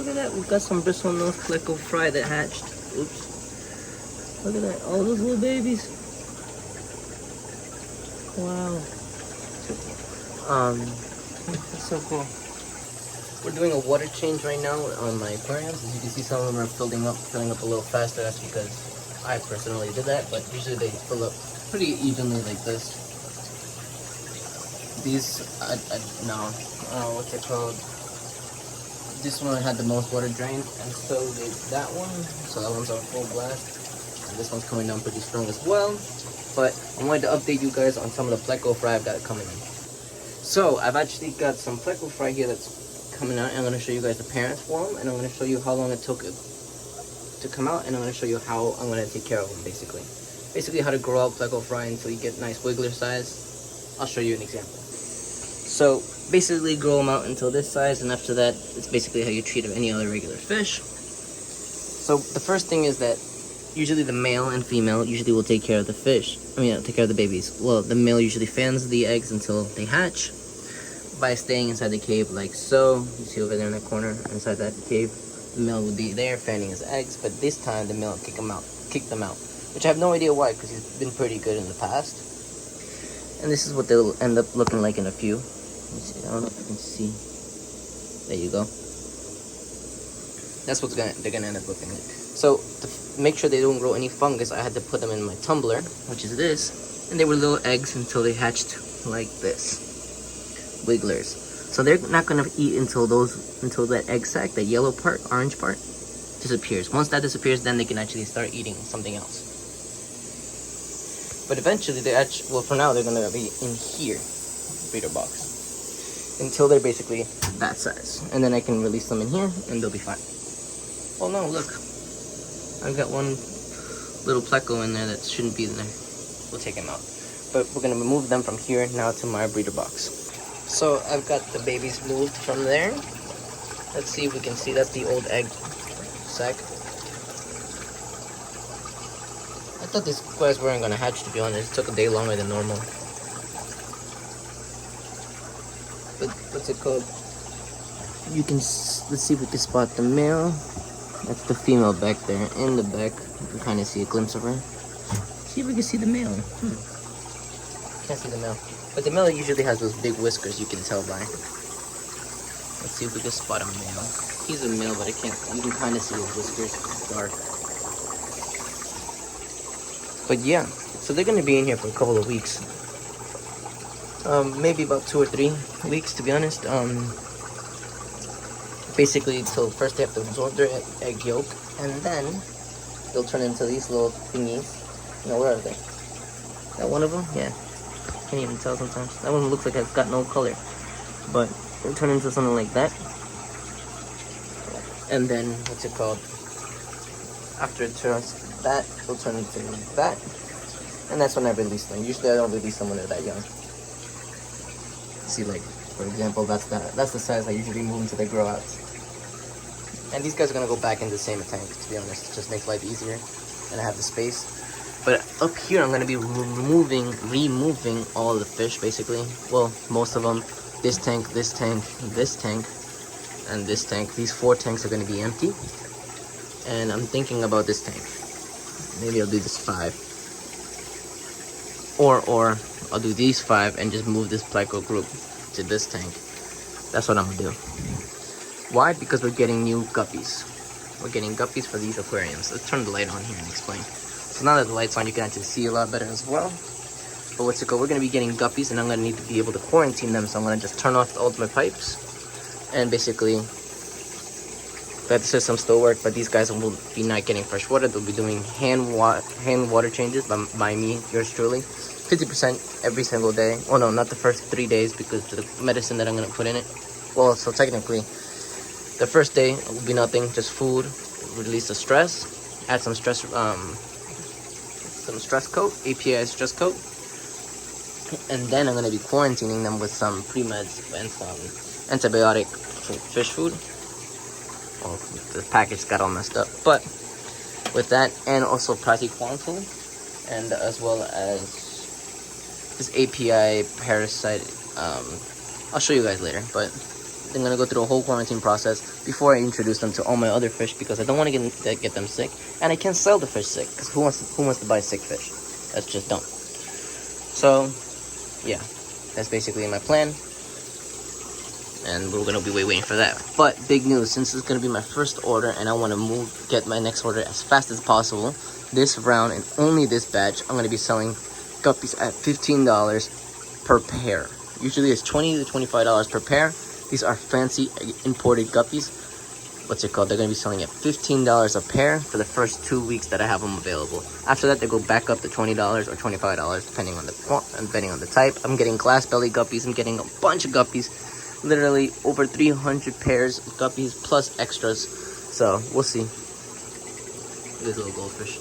look at that. We got some bristlenose pleco fry that hatched. Oops. Look at that. All those little babies. Wow. That's so cool. We're doing a water change right now on my aquariums. As you can see, some of them are filling up a little faster. That's because I personally did that, but usually they fill up pretty evenly like this. These, what's it called? This one had the most water drained, and so did that one. So that one's on full blast, and this one's coming down pretty strong as well. But I wanted to update you guys on some of the pleco fry I've got coming in. So I've actually got some pleco fry here that's coming out, and I'm going to show you guys the parents for them, and I'm going to show you how long it took to come out, and I'm going to show you how I'm going to take care of them, basically how to grow out pleco fry until you get nice wiggler size. I'll show you an example. So basically grow them out until this size, and after that it's basically how you treat any other regular fish. So the first thing is that usually the male and female usually will take care of the fish. Take care of the babies. Well, the male usually fans the eggs until they hatch by staying inside the cave like so. You see over there in the corner, inside that cave, the male would be there fanning his eggs, but this time the male will kick them out, which I have no idea why, because he's been pretty good in the past. And this is what they'll end up looking like in a few. Let me see. I don't know if you can see. There you go. That's what they're gonna end up looking like. So to make sure they don't grow any fungus, I had to put them in my tumbler, which is this, and they were little eggs until they hatched like this, wigglers. So they're not gonna eat until that egg sac, that yellow part, orange part, disappears. Once that disappears, then they can actually start eating something else. But eventually, for now, they're gonna be in here, breeder box, until they're basically that size, and then I can release them in here, and they'll be fine. Oh no, look. I've got one little pleco in there that shouldn't be in there. We'll take him out. But we're going to move them from here now to my breeder box. So I've got the babies moved from there. Let's see if we can see. That's the old egg sac. I thought these guys weren't going to hatch, to be honest. It took a day longer than normal. But what's it called? Let's see if we can spot the male. That's the female back there. In the back, you can kind of see a glimpse of her. See if we can see the male. Can't see the male. But the male usually has those big whiskers, you can tell by. Let's see if we can spot a male. He's a male, but you can kind of see his whiskers. It's dark. But yeah, so they're going to be in here for a couple of weeks. Maybe about 2 or 3 weeks, to be honest. Basically, so first they have to absorb their egg yolk, and then they'll turn into these little thingies. Where are they? That one of them? Yeah. Can't even tell sometimes. That one looks like it's got no color. But they'll turn into something like that. And then, what's it called? After it turns that, they'll turn into that. And that's when I release them. Usually I don't release them when they're that young. See, like, for example, that's the size I usually move until they grow out. And these guys are gonna go back in the same tank, to be honest. It just makes life easier, and I have the space. But up here, I'm gonna be removing all the fish, basically. Well, most of them. This tank, this tank, this tank, and this tank. These 4 tanks are gonna be empty. And I'm thinking about this tank. Maybe I'll do this 5. Or I'll do these 5 and just move this pleco group to this tank. That's what I'm gonna do. Why? Because we're getting new guppies. We're getting guppies for these aquariums. Let's turn the light on here and explain. So now that the light's on, you can actually see a lot better as well. But what's it called? We're gonna be getting guppies, and I'm gonna need to be able to quarantine them. So I'm gonna just turn off all of my pipes, and basically let the system still work. But these guys will be not getting fresh water. They'll be doing hand water changes by me, yours truly. 50% every single day. Oh no, not the first 3 days, because of the medicine that I'm gonna put in it. Well, so technically, the first day will be nothing, just food, release the stress, add some stress coat, API stress coat, and then I'm gonna be quarantining them with some pre-meds and some antibiotic fish food. Well, the package got all messed up, but with that, and also praziquantel, and as well as this API parasite. I'll show you guys later, but They're gonna go through a whole quarantine process before I introduce them to all my other fish, because I don't want to get them sick, and I can't sell the fish sick, because who wants to buy sick fish? That's just dumb. So yeah, that's basically my plan, and we're gonna be waiting for that. But big news, since it's gonna be my first order and I want to get my next order as fast as possible, this round and only this batch, I'm gonna be selling guppies at $15 per pair. Usually it's $20 to $25 per pair. These are fancy imported guppies. What's it called? They're going to be selling at $15 a pair for the first 2 weeks that I have them available. After that, they go back up to $20 or $25 depending on the type. I'm getting glass belly guppies. I'm getting a bunch of guppies. Literally over 300 pairs of guppies plus extras. So we'll see. Look at this little goldfish.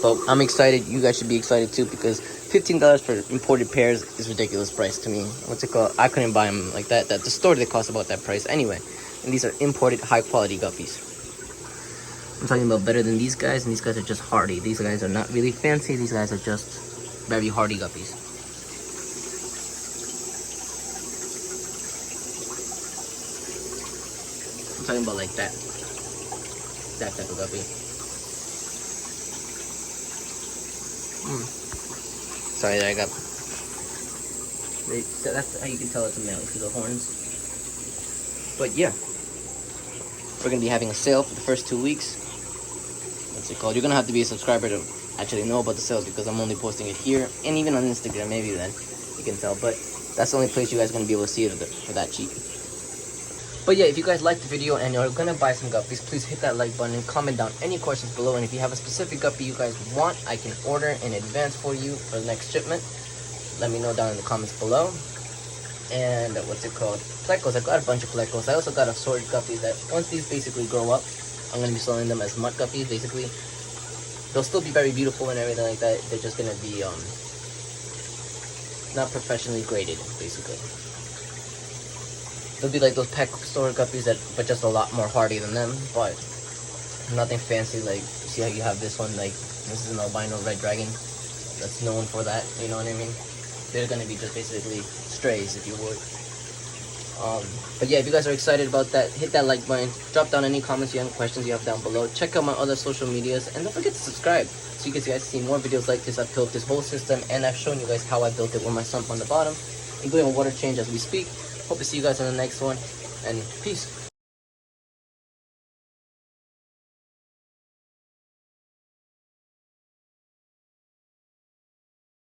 But I'm excited. You guys should be excited too, because $15 for imported pairs is ridiculous price to me. What's it called? I couldn't buy them like that. At the store they cost about that price anyway. And these are imported high quality guppies. I'm talking about better than these guys, and these guys are just hardy. These guys are not really fancy. These guys are just very hardy guppies. I'm talking about like that. That type of guppy. Sorry, there I got. That's how you can tell it's a male, through the horns. But yeah, we're gonna be having a sale for the first 2 weeks. What's it called? You're gonna have to be a subscriber to actually know about the sales, because I'm only posting it here and even on Instagram. Maybe then you can tell, but that's the only place you guys are gonna be able to see it for that cheap. But yeah, if you guys liked the video and you're gonna buy some guppies, please hit that like button and comment down any questions below. And if you have a specific guppy you guys want, I can order in advance for you for the next shipment. Let me know down in the comments below. And what's it called? Plecos. I got a bunch of plecos. I also got assorted guppies that once these basically grow up, I'm gonna be selling them as mutt guppies. Basically, they'll still be very beautiful and everything like that. They're just gonna be not professionally graded, basically. They'll be like those pet store guppies, but just a lot more hardy than them, but nothing fancy. Like, see how you have this one, like this is an albino red dragon that's known for that, you know what I mean? They're gonna be just basically strays, if you would. But yeah, if you guys are excited about that, hit that like button, drop down any comments you have, questions you have down below, check out my other social medias, and don't forget to subscribe so you guys see more videos like this. I've built this whole system, and I've shown you guys how I built it with my sump on the bottom and doing a water change as we speak. Hope to see you guys in the next one, and peace.